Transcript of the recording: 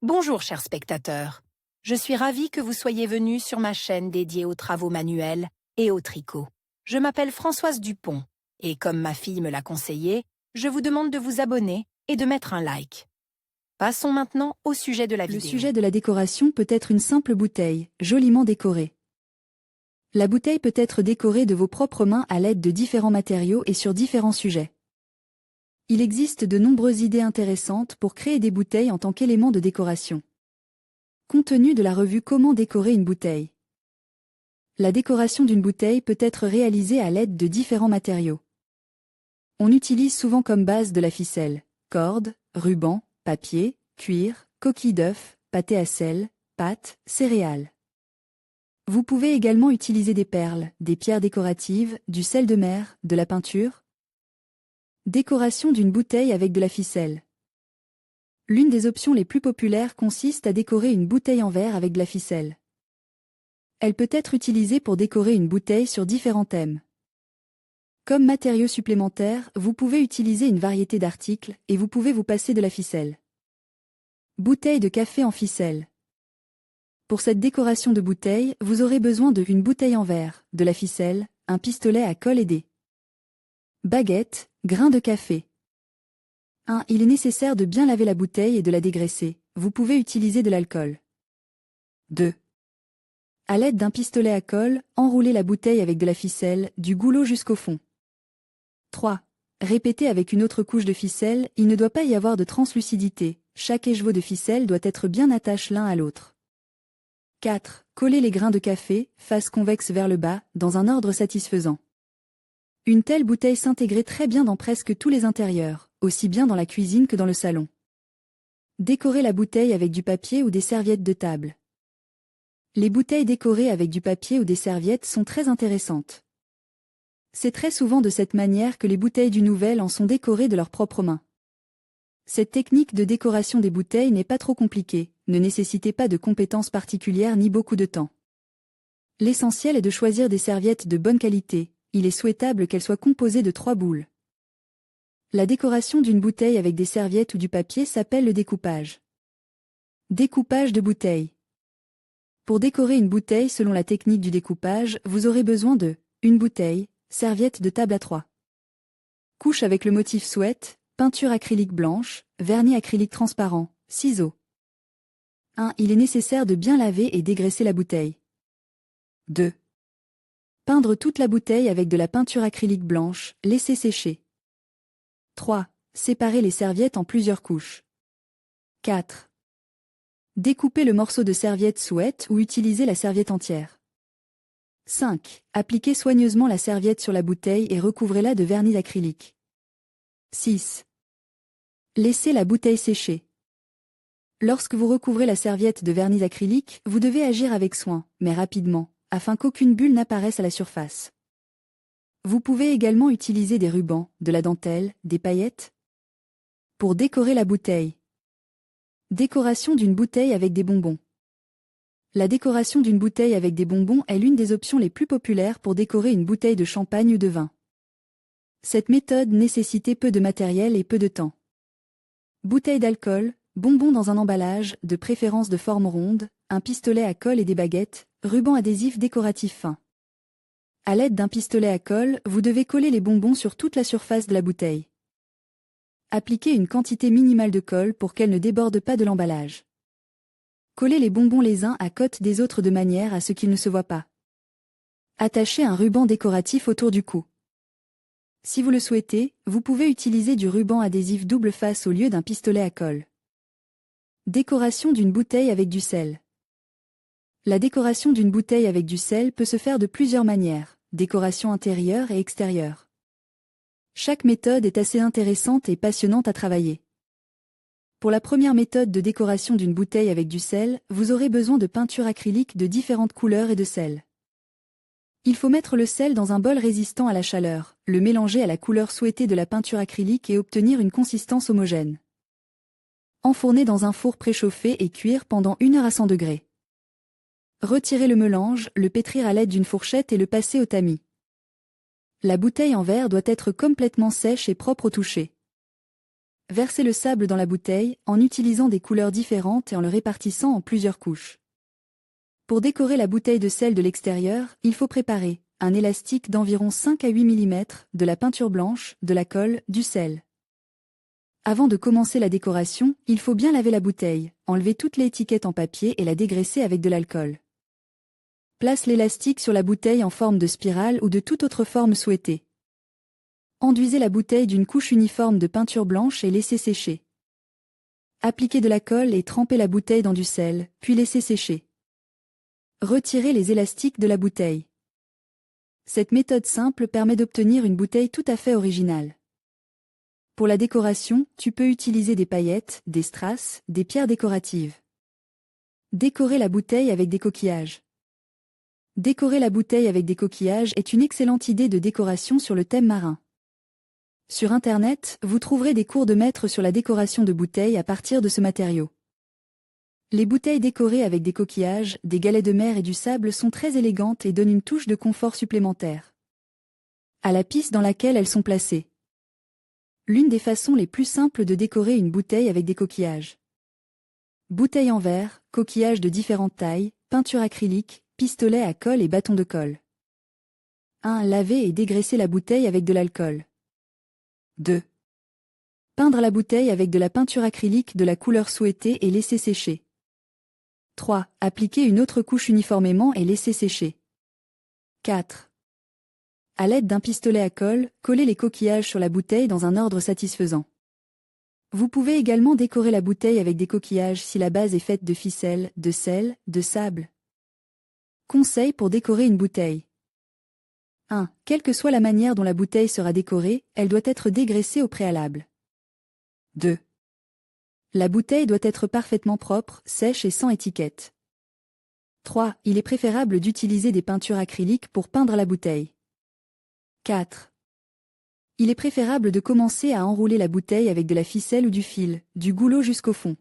Bonjour chers spectateurs, je suis ravie que vous soyez venus sur ma chaîne dédiée aux travaux manuels et au tricot. Je m'appelle Françoise Dupont et comme ma fille me l'a conseillé, je vous demande de vous abonner et de mettre un like. Passons maintenant au sujet de la vidéo. Le sujet de la décoration peut être une simple bouteille, joliment décorée. La bouteille peut être décorée de vos propres mains à l'aide de différents matériaux et sur différents sujets. Il existe de nombreuses idées intéressantes pour créer des bouteilles en tant qu'élément de décoration. Contenu de la revue Comment décorer une bouteille. La décoration d'une bouteille peut être réalisée à l'aide de différents matériaux. On utilise souvent comme base de la ficelle, corde, ruban, papier, cuir, coquille d'œuf, pâté à sel, pâte, céréales. Vous pouvez également utiliser des perles, des pierres décoratives, du sel de mer, de la peinture. Décoration d'une bouteille avec de la ficelle. L'une des options les plus populaires consiste à décorer une bouteille en verre avec de la ficelle. Elle peut être utilisée pour décorer une bouteille sur différents thèmes. Comme matériau supplémentaire, vous pouvez utiliser une variété d'articles et vous pouvez vous passer de la ficelle. Bouteille de café en ficelle. Pour cette décoration de bouteille, vous aurez besoin d'une bouteille en verre, de la ficelle, un pistolet à colle et des baguettes, grains de café. 1. Il est nécessaire de bien laver la bouteille et de la dégraisser. Vous pouvez utiliser de l'alcool. 2. À l'aide d'un pistolet à colle, enroulez la bouteille avec de la ficelle, du goulot jusqu'au fond. 3. Répétez avec une autre couche de ficelle, il ne doit pas y avoir de translucidité, chaque écheveau de ficelle doit être bien attaché l'un à l'autre. 4. Collez les grains de café, face convexe vers le bas, dans un ordre satisfaisant. Une telle bouteille s'intégrait très bien dans presque tous les intérieurs, aussi bien dans la cuisine que dans le salon. Décorez la bouteille avec du papier ou des serviettes de table. Les bouteilles décorées avec du papier ou des serviettes sont très intéressantes. C'est très souvent de cette manière que les bouteilles du Nouvel An sont décorées de leurs propres mains. Cette technique de décoration des bouteilles n'est pas trop compliquée, ne nécessitez pas de compétences particulières ni beaucoup de temps. L'essentiel est de choisir des serviettes de bonne qualité, il est souhaitable qu'elles soient composées de 3 boules. La décoration d'une bouteille avec des serviettes ou du papier s'appelle le découpage. Découpage de bouteille. Pour décorer une bouteille selon la technique du découpage, vous aurez besoin de une bouteille, serviette de table à 3. Couche avec le motif sweat, peinture acrylique blanche, vernis acrylique transparent, ciseaux. 1. Il est nécessaire de bien laver et dégraisser la bouteille. 2. Peindre toute la bouteille avec de la peinture acrylique blanche, laisser sécher. 3. Séparer les serviettes en plusieurs couches. 4. Découper le morceau de serviette sweat ou utiliser la serviette entière. 5. Appliquez soigneusement la serviette sur la bouteille et recouvrez-la de vernis acrylique. 6. Laissez la bouteille sécher. Lorsque vous recouvrez la serviette de vernis acrylique, vous devez agir avec soin, mais rapidement, afin qu'aucune bulle n'apparaisse à la surface. Vous pouvez également utiliser des rubans, de la dentelle, des paillettes. Pour décorer la bouteille. Décoration d'une bouteille avec des bonbons. La décoration d'une bouteille avec des bonbons est l'une des options les plus populaires pour décorer une bouteille de champagne ou de vin. Cette méthode nécessitait peu de matériel et peu de temps. Bouteille d'alcool, bonbons dans un emballage, de préférence de forme ronde, un pistolet à colle et des baguettes, ruban adhésif décoratif fin. À l'aide d'un pistolet à colle, vous devez coller les bonbons sur toute la surface de la bouteille. Appliquez une quantité minimale de colle pour qu'elle ne déborde pas de l'emballage. Collez les bonbons les uns à côté des autres de manière à ce qu'ils ne se voient pas. Attachez un ruban décoratif autour du cou. Si vous le souhaitez, vous pouvez utiliser du ruban adhésif double face au lieu d'un pistolet à colle. Décoration d'une bouteille avec du sel. La décoration d'une bouteille avec du sel peut se faire de plusieurs manières, décoration intérieure et extérieure. Chaque méthode est assez intéressante et passionnante à travailler. Pour la première méthode de décoration d'une bouteille avec du sel, vous aurez besoin de peinture acrylique de différentes couleurs et de sel. Il faut mettre le sel dans un bol résistant à la chaleur, le mélanger à la couleur souhaitée de la peinture acrylique et obtenir une consistance homogène. Enfourner dans un four préchauffé et cuire pendant 1 heure à 100 degrés. Retirer le mélange, le pétrir à l'aide d'une fourchette et le passer au tamis. La bouteille en verre doit être complètement sèche et propre au toucher. Versez le sable dans la bouteille, en utilisant des couleurs différentes et en le répartissant en plusieurs couches. Pour décorer la bouteille de sel de l'extérieur, il faut préparer un élastique d'environ 5 à 8 mm, de la peinture blanche, de la colle, du sel. Avant de commencer la décoration, il faut bien laver la bouteille, enlever toutes les étiquettes en papier et la dégraisser avec de l'alcool. Place l'élastique sur la bouteille en forme de spirale ou de toute autre forme souhaitée. Enduisez la bouteille d'une couche uniforme de peinture blanche et laissez sécher. Appliquez de la colle et trempez la bouteille dans du sel, puis laissez sécher. Retirez les élastiques de la bouteille. Cette méthode simple permet d'obtenir une bouteille tout à fait originale. Pour la décoration, tu peux utiliser des paillettes, des strass, des pierres décoratives. Décorer la bouteille avec des coquillages. Décorer la bouteille avec des coquillages est une excellente idée de décoration sur le thème marin. Sur Internet, vous trouverez des cours de maître sur la décoration de bouteilles à partir de ce matériau. Les bouteilles décorées avec des coquillages, des galets de mer et du sable sont très élégantes et donnent une touche de confort supplémentaire à la pisse dans laquelle elles sont placées. L'une des façons les plus simples de décorer une bouteille avec des coquillages. Bouteille en verre, coquillages de différentes tailles, peinture acrylique, pistolet à colle et bâton de colle. 1. Laver et dégraisser la bouteille avec de l'alcool. 2. Peindre la bouteille avec de la peinture acrylique de la couleur souhaitée et laisser sécher. 3. Appliquer une autre couche uniformément et laisser sécher. 4. À l'aide d'un pistolet à colle, coller les coquillages sur la bouteille dans un ordre satisfaisant. Vous pouvez également décorer la bouteille avec des coquillages si la base est faite de ficelle, de sel, de sable. Conseils pour décorer une bouteille. 1. Quelle que soit la manière dont la bouteille sera décorée, elle doit être dégraissée au préalable. 2. La bouteille doit être parfaitement propre, sèche et sans étiquette. 3. Il est préférable d'utiliser des peintures acryliques pour peindre la bouteille. 4. Il est préférable de commencer à enrouler la bouteille avec de la ficelle ou du fil, du goulot jusqu'au fond.